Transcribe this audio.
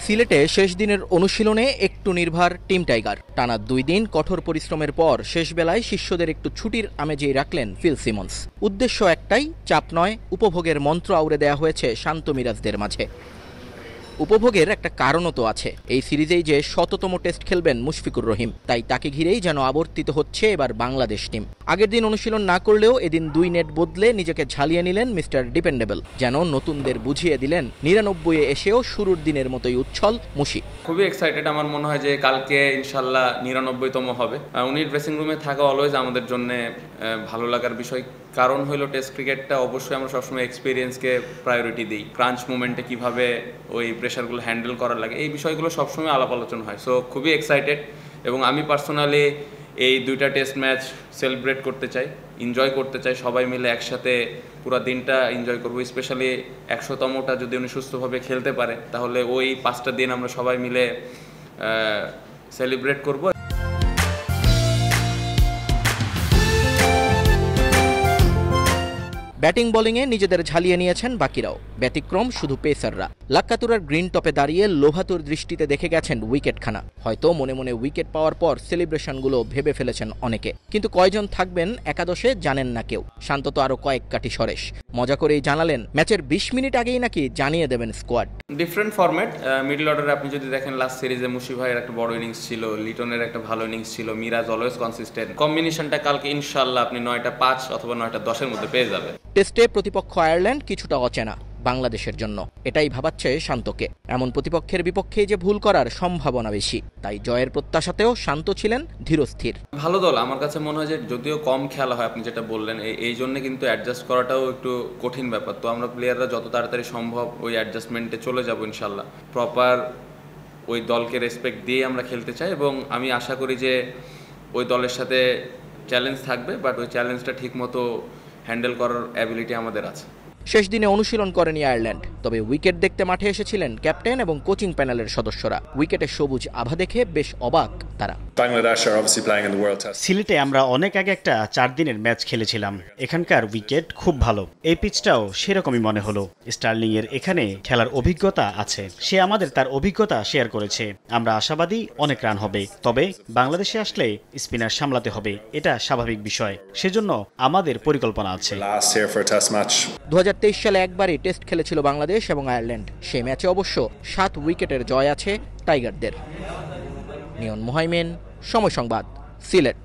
সিলেটে শেষ দিনের অনুশীলনে একটু নির্ভর টিম টাইগার। টানা ২ দিন কঠোর পরিশ্রমের পর শেষ বেলায় শিষ্যদের একটু ছুটির আমেজেই রাখলেন ফিল সিমন্স। উদ্দেশ্য একটাই, চাপ নয়, উপভোগের মন্ত্র আউড়ে দেয়া হয়েছে শান্ত মিরাজদের মাঝে। উপভোগের একটা কারণও তো আছে, এই সিরিজেই যে শততম টেস্ট খেলবেন মুশফিকুর রহিম, তাই তাকে ঘিরেই যেন আবর্তিত হচ্ছে এবার বাংলাদেশ টিম। আগের দিন অনুশীলন না করলেও এদিন ২ নেট বদলে নিজেকে ঝালিয়ে নিলেন মিস্টার ডিপেন্ডেবল। যেন নতুনদের বুঝিয়ে দিলেন ৯৯-এ এসেও শুরুর দিনের মতোই উচ্ছল মুশি। খুবই এক্সাইটেড, আমার মনে হয় যে কালকে ইনশাল্লাহ ৯৯তম হবে। উনি ড্রেসিং রুমে থাকা অলওয়েজ আমাদের জন্য ভালো লাগার বিষয়। কারণ হলো টেস্ট ক্রিকেটটা অবশ্যই আমরা সবসময় এক্সপিরিয়েন্সকে প্রায়োরিটি দিই। ক্রাঞ্চ মুভমেন্টে কিভাবে ওই প্রেশারগুলো হ্যান্ডেল করার লাগে, এই বিষয়গুলো সবসময় আলাপ আলোচনা হয়। সো খুবই এক্সাইটেড, এবং আমি পার্সোনালি এই 2টা টেস্ট ম্যাচ সেলিব্রেট করতে চাই, এনজয় করতে চাই। সবাই মিলে একসাথে পুরো দিনটা এনজয় করবো। স্পেশালি ১০০তমটা যদি উনি সুস্থভাবে খেলতে পারে, তাহলে ওই 5টা দিন আমরা সবাই মিলে সেলিব্রেট করব। ব্যাটিং বোলিংয়ে নিজেদের ঝালিয়ে নিয়েছেন বাকিরাও, ব্যতিক্রম শুধু পেসাররা। লাক্কাতুরার গ্রিন টপে দাঁড়িয়ে লোভাতুর দৃষ্টিতে দেখে গেছেন উইকেটখানা। হয়তো মনে মনে উইকেট পাওয়ার পর সেলিব্রেশনগুলো ভেবে ফেলেছেন অনেকে, কিন্তু কয়জন থাকবেন একাদশে জানেন না কেউ। শান্ত তো আরো কয়েক কাঠি সরেশ মজা করেই জানালেন ম্যাচের ২০ মিনিট আগেই নাকি জানিয়ে দেবেন স্কোয়াড। Different format. মিডল অর্ডারে আপনি যদি দেখেন লাস্ট সিরিজে মুশি ভাইয়ের একটা বড় ইনিংস ছিল, লিটনের একটা ভালো ইনিংস ছিল, মিরাজ অলওয়েজ কনসিস্টেন্ট। কম্বিনেশনটা কালকে ইনশাল্লাহ আপনি ৯টা ৫ অথবা ৯টা ১০-এর মধ্যে পেয়ে যাবেন। টেস্টে প্রতিপক্ষ আয়ারল্যান্ড কিছুটা অচেনা বাংলাদেশের জন্য, এটাই ভাবাচ্ছে শান্তকে। এমন প্রতিপক্ষের বিপক্ষেই যে ভুল করার সম্ভাবনা বেশি, তাই জয়ের প্রত্যাশাতেও শান্ত ছিলেন ধীরস্থির। ভালো দল আমার কাছে মনে হয় যে যদিও কম খেলা হয়, আপনি যেটা বললেন, এই জন্য কিন্তু অ্যাডজাস্ট করাটাও একটু কঠিন ব্যাপার। তো আমরা প্লেয়াররা যত তাড়াতাড়ি সম্ভব ওই অ্যাডজাস্টমেন্টে চলে যাব ইনশাল্লাহ। প্রপার ওই দলকে রেসপেক্ট দিয়ে আমরা খেলতে চাই, এবং আমি আশা করি যে ওই দলের সাথে চ্যালেঞ্জ থাকবে, বাট ওই চ্যালেঞ্জটা ঠিকমতো হ্যান্ডেল করার অ্যাবিলিটি আমাদের আছে। শেষ দিনে অনুশীলন করেনি আয়ারল্যান্ড, তবে উইকেট দেখতে মাঠে এসেছিলেন ক্যাপ্টেন এবং কোচিং প্যানেলের সদস্যরা। উইকেটে সবুজ আভা দেখে বেশ অবাক তারা। সিলেটে আমরা অনেক আগে একটা 4 দিনের ম্যাচ খেলেছিলাম। এখানকার উইকেট খুব ভালো, এই পিচটাও সেরকমই মনে হলো। স্টার্লিং এর এখানে খেলার অভিজ্ঞতা আছে, সে আমাদের তার অভিজ্ঞতা শেয়ার করেছে। আমরা আশাবাদী অনেক রান হবে, তবে বাংলাদেশে আসলে স্পিনার সামলাতে হবে, এটা স্বাভাবিক বিষয়। সেজন্য আমাদের পরিকল্পনা আছে। ২০২৩ সালে একবারই টেস্ট খেলেছিল বাংলাদেশ এবং আয়ারল্যান্ড, সেই ম্যাচে অবশ্য 7 উইকেটের জয় আছে টাইগারদের। নিয়ন মোহাইমেন, সময় সংবাদ, সিলেট।